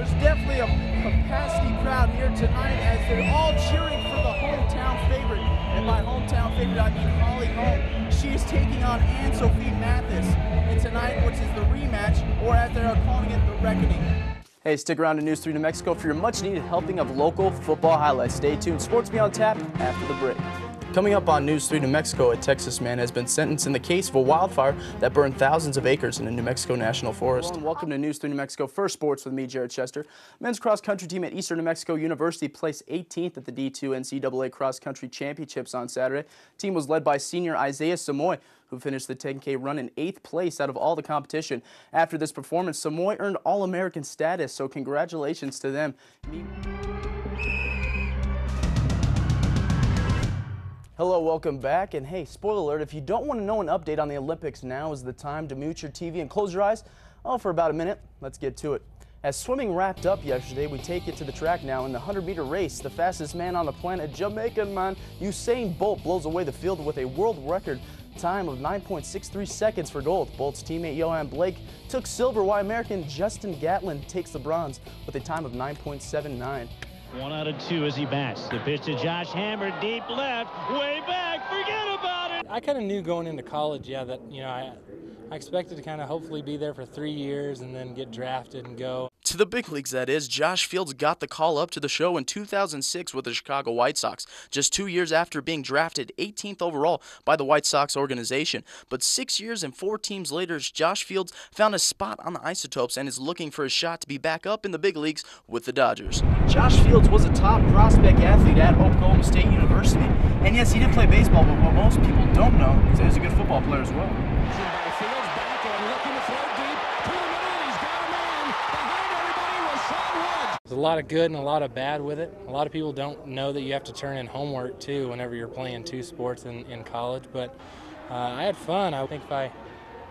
There's definitely a capacity crowd here tonight as they're all cheering for the hometown favorite. And by hometown favorite, I mean Holly Holm. She is taking on Anne-Sophie Mathis in tonight, which is the rematch, or as they are calling it, the reckoning. Hey, stick around to News 3 New Mexico for your much-needed helping of local football highlights. Stay tuned. Sports be on tap after the break. Coming up on News 3 New Mexico, a Texas man has been sentenced in the case of a wildfire that burned thousands of acres in a New Mexico National Forest. Hello and welcome to News 3 New Mexico First Sports with me, Jared Chester. Men's cross-country team at Eastern New Mexico University placed 18th at the D2 NCAA Cross-Country Championships on Saturday. The team was led by senior Isaiah Samoy, who finished the 10K run in 8th place out of all the competition. After this performance, Samoy earned All-American status, so congratulations to them. Hello, welcome back, and hey, spoiler alert, if you don't want to know an update on the Olympics, now is the time to mute your TV and close your eyes, for about a minute. Let's get to it. As swimming wrapped up yesterday, we take it to the track now in the 100-meter race. The fastest man on the planet, Jamaican man, Usain Bolt, blows away the field with a world record time of 9.63 seconds for gold. Bolt's teammate Johan Blake took silver, while American Justin Gatlin takes the bronze with a time of 9.79. 1 out of 2 as he bats. The pitch to Josh Hammer, deep left, way back, forget about it! I kind of knew going into college, that, I expected to kind of hopefully be there for 3 years and then get drafted and go. To the big leagues, that is. Josh Fields got the call up to the show in 2006 with the Chicago White Sox, just 2 years after being drafted 18th overall by the White Sox organization. But 6 years and 4 teams later, Josh Fields found a spot on the Isotopes and is looking for a shot to be back up in the big leagues with the Dodgers. Josh Fields was a top prospect athlete at Oklahoma State University. And yes, he did play baseball, but what most people don't know is that he was a good football player as well. There's a lot of good and a lot of bad with it. A lot of people don't know that you have to turn in homework too whenever you're playing 2 sports in college, but I had fun. I think if I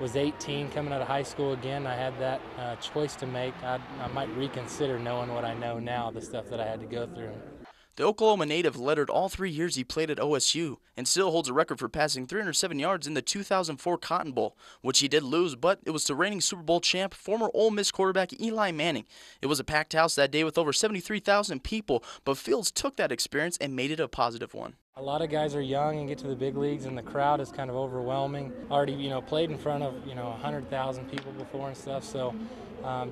was 18 coming out of high school again, I had that choice to make, I might reconsider knowing what I know now, the stuff that I had to go through. The Oklahoma native lettered all 3 years he played at OSU and still holds a record for passing 307 yards in the 2004 Cotton Bowl, which he did lose, but it was to reigning Super Bowl champ, former Ole Miss quarterback Eli Manning. It was a packed house that day with over 73,000 people, but Fields took that experience and made it a positive one. A lot of guys are young and get to the big leagues, and the crowd is kind of overwhelming. Already, played in front of, 100,000 people before and stuff, so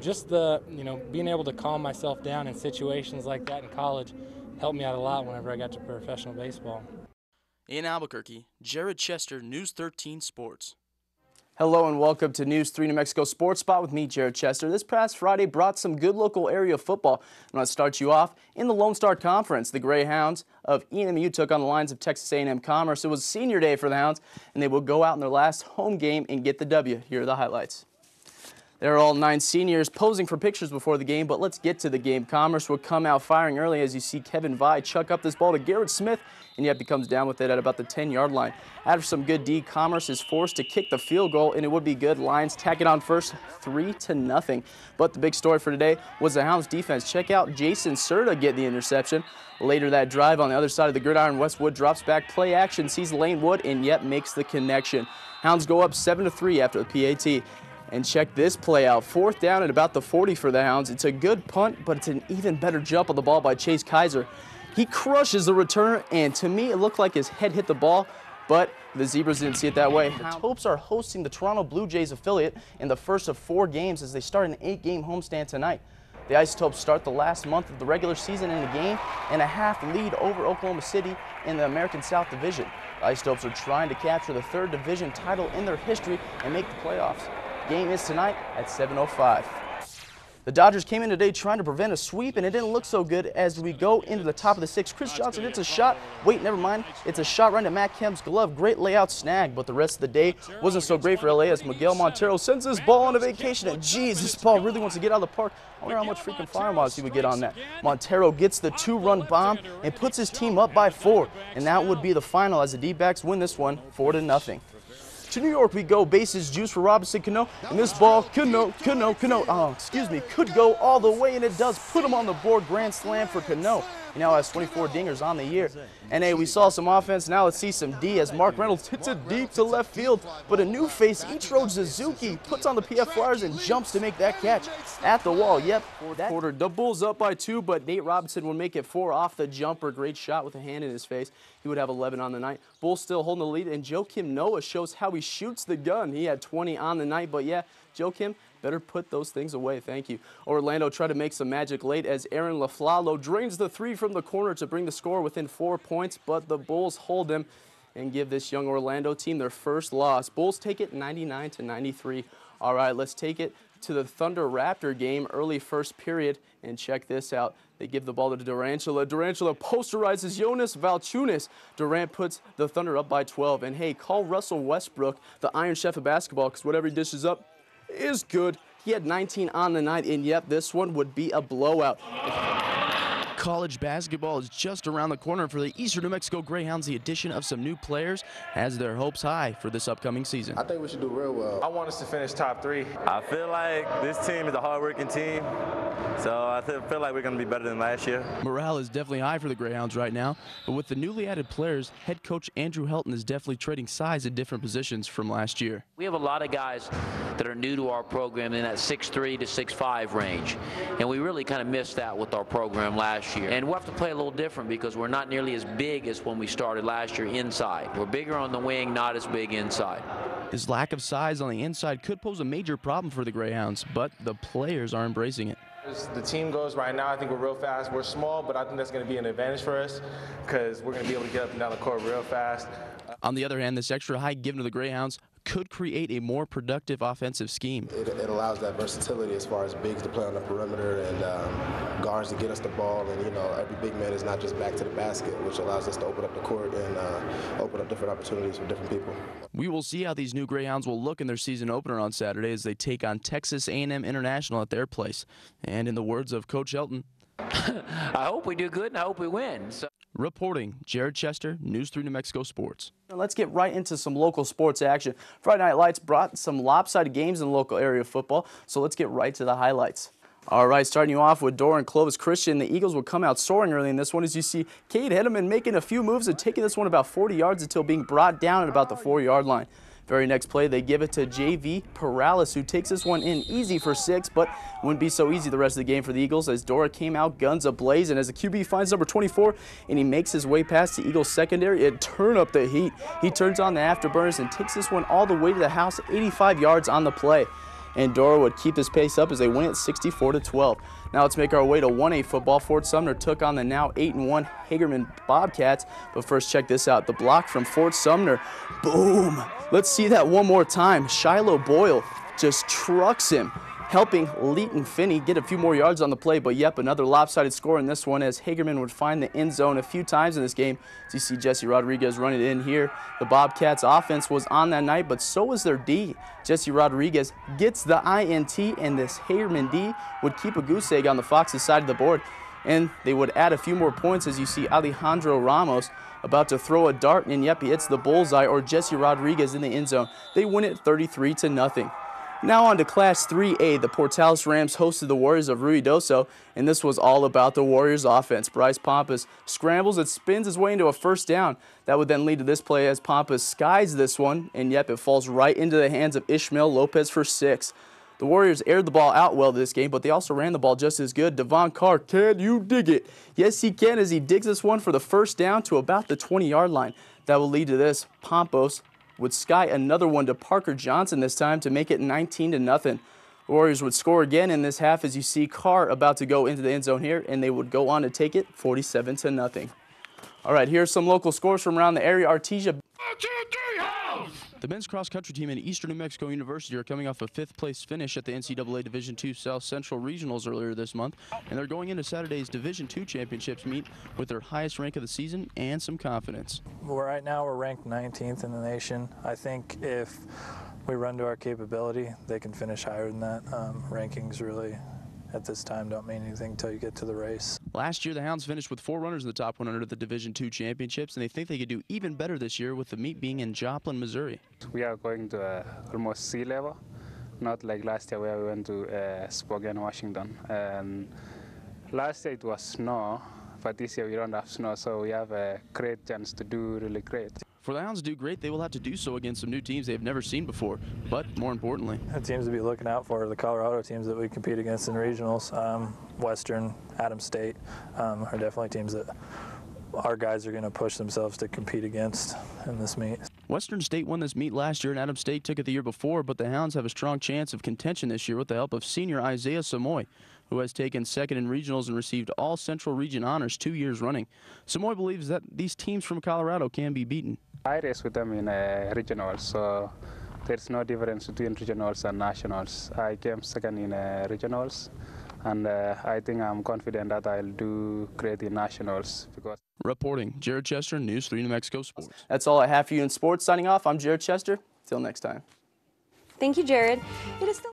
just the, being able to calm myself down in situations like that in college helped me out a lot whenever I got to professional baseball. In Albuquerque, Jared Chester, News 13 Sports. Hello and welcome to News 3 New Mexico Sports Spot with me, Jared Chester. This past Friday brought some good local area football. I'm going to start you off in the Lone Star Conference. The Greyhounds of EMU took on the Lions of Texas A&M Commerce. It was senior day for the Hounds, and they will go out in their last home game and get the W. Here are the highlights. There are all 9 seniors posing for pictures before the game, but let's get to the game. Commerce will come out firing early as you see Kevin Vi chuck up this ball to Garrett Smith, and yet he comes down with it at about the 10-yard line. After some good D, Commerce is forced to kick the field goal, and it would be good. Lions tack it on first, 3-0. But the big story for today was the Hounds defense. Check out Jason Serta get the interception. Later that drive on the other side of the gridiron, Westwood drops back, play action, sees Lane Wood, and yet makes the connection. Hounds go up 7-3 after the PAT. And check this play out. 4th down at about the 40 for the Hounds. It's a good punt, but it's an even better jump on the ball by Chase Kaiser. He crushes the returner, and to me, it looked like his head hit the ball, but the Zebras didn't see it that way. The Topes are hosting the Toronto Blue Jays affiliate in the first of 4 games as they start an 8-game homestand tonight. The Isotopes start the last month of the regular season in a game-and-a-half lead over Oklahoma City in the American South Division. The Isotopes are trying to capture the 3rd division title in their history and make the playoffs. Game is tonight at 7:05. The Dodgers came in today trying to prevent a sweep, and it didn't look so good as we go into the top of the 6th. Chris Johnson hits a shot. Wait, never mind. It's a shot right to Matt Kemp's glove. Great layout snag, but the rest of the day wasn't so great for LA as Miguel Montero sends this ball on a vacation, and geez, this ball really wants to get out of the park. I wonder how much freaking fire mods he would get on that. Montero gets the 2-run bomb and puts his team up by 4, and that would be the final as the D-backs win this one 4-0. To New York we go, bases juice for Robinson Cano, and this ball, could go all the way, and it does put him on the board. Grand slam for Cano. He now has 24 dingers on the year. And hey, we saw some offense. Now let's see some D as Mark Reynolds hits it deep to left field. But a new face, Ichiro Suzuki, puts on the PF Flyers and jumps to make that catch at the wall. Yep, fourth quarter. The Bulls up by 2, but Nate Robinson would make it 4 off the jumper. Great shot with a hand in his face. He would have 11 on the night. Bulls still holding the lead, and Joakim Noah shows how he shoots the gun. He had 20 on the night, but yeah, Joakim, better put those things away. Thank you. Orlando tried to make some magic late as Aaron Laflalo drains the 3 from the corner to bring the score within 4 points, but the Bulls hold them and give this young Orlando team their first loss. Bulls take it 99-93. All right, let's take it to the Thunder Raptor game, early first period, and check this out. They give the ball to Durantula. Durantula posterizes Jonas Valanciunas. Durant puts the Thunder up by 12. And hey, call Russell Westbrook the Iron Chef of basketball, because whatever he dishes up is good. He had 19 on the night, and yep, this one would be a blowout. College basketball is just around the corner for the Eastern New Mexico Greyhounds. The addition of some new players has their hopes high for this upcoming season. I think we should do real well. I want us to finish top 3. I feel like this team is a hard-working team, so I feel like we're going to be better than last year. Morale is definitely high for the Greyhounds right now, but with the newly added players, head coach Andrew Helton is definitely trading size at different positions from last year. We have a lot of guys that are new to our program in that 6'3" to 6'5" range, and we really kind of missed that with our program last year. And we'll have to play a little different because we're not nearly as big as when we started last year inside. We're bigger on the wing, not as big inside. His lack of size on the inside could pose a major problem for the Greyhounds, but the players are embracing it. As the team goes right now, I think we're real fast. We're small, but I think that's going to be an advantage for us because we're going to be able to get up and down the court real fast. On the other hand, this extra height given to the Greyhounds could create a more productive offensive scheme. It allows that versatility as far as bigs to play on the perimeter and guards to get us the ball. And, you know, every big man is not just back to the basket, which allows us to open up the court and open up different opportunities for different people. We will see how these new Greyhounds will look in their season opener on Saturday as they take on Texas A&M International at their place. And in the words of Coach Helton, I hope we do good and I hope we win. Reporting, Jared Chester, News 3 New Mexico Sports. Now let's get right into some local sports action. Friday Night Lights brought some lopsided games in local area football, so let's get right to the highlights. All right, starting you off with Dora and Clovis Christian, the Eagles will come out soaring early in this one as you see Cade Hedeman making a few moves and taking this one about 40 yards until being brought down at about the 4-yard line. Very next play, they give it to JV Perales, who takes this one in easy for 6, but wouldn't be so easy the rest of the game for the Eagles as Dora came out guns ablaze, and as the QB finds number 24 and he makes his way past the Eagles secondary and turn up the heat. He turns on the afterburners and takes this one all the way to the house, 85 yards on the play. And Dora would keep this pace up as they win it 64-12. Now let's make our way to 1A football. Fort Sumner took on the now 8-1 Hagerman Bobcats. But first, check this out. The block from Fort Sumner. Boom. Let's see that one more time. Shiloh Boyle just trucks him, helping Leighton Finney get a few more yards on the play. But yep, another lopsided score in this one as Hagerman would find the end zone a few times in this game. As you see Jesse Rodriguez running it in here. The Bobcats offense was on that night, but so was their D. Jesse Rodriguez gets the INT, and this Hagerman D would keep a goose egg on the Fox's side of the board. And they would add a few more points as you see Alejandro Ramos about to throw a dart, and yep, he hits the bullseye or Jesse Rodriguez in the end zone. They win it 33-0. Now on to Class 3A. The Portales Rams hosted the Warriors of Ruidoso, and this was all about the Warriors offense. Bryce Pompas scrambles and spins his way into a first down. That would then lead to this play as Pompas skies this one, and yep, it falls right into the hands of Ishmael Lopez for 6. The Warriors aired the ball out well this game, but they also ran the ball just as good. Devon Carr, can you dig it? Yes, he can as he digs this one for the first down to about the 20-yard line. That will lead to this. Pompos would sky another one to Parker Johnson this time to make it 19-0. The Warriors would score again in this half as you see Carr about to go into the end zone here, and they would go on to take it 47-0. All right, here's some local scores from around the area. Artesia. 1, 2, 3, house! The men's cross-country team at Eastern New Mexico University are coming off a 5th-place finish at the NCAA Division II South Central Regionals earlier this month, and they're going into Saturday's Division II Championships meet with their highest rank of the season and some confidence. Well, right now we're ranked 19th in the nation. I think if we run to our capability, they can finish higher than that. Rankings really at this time don't mean anything until you get to the race. Last year, the Hounds finished with 4 runners in the top 100 of the Division II Championships, and they think they could do even better this year with the meet being in Joplin, Missouri. We are going to almost sea level, not like last year where we went to Spokane, Washington. And last year it was snow but this year we don't have snow, so we have a great chance to do really great. For the Hounds to do great, they will have to do so against some new teams they've never seen before. But more importantly, the teams to be looking out for are the Colorado teams that we compete against in regionals. Western, Adams State are definitely teams that our guys are going to push themselves to compete against in this meet. Western State won this meet last year, and Adams State took it the year before, but the Hounds have a strong chance of contention this year with the help of senior Isaiah Samoy, who has taken second in regionals and received all Central Region honors 2 years running. Samoy believes that these teams from Colorado can be beaten. I race with them in regionals, so there's no difference between regionals and nationals. I came second in regionals, and I think I'm confident that I'll do great in nationals. Reporting, Jared Chester, News 3 New Mexico Sports. That's all I have for you in sports. Signing off, I'm Jared Chester. Till next time. Thank you, Jared. It is still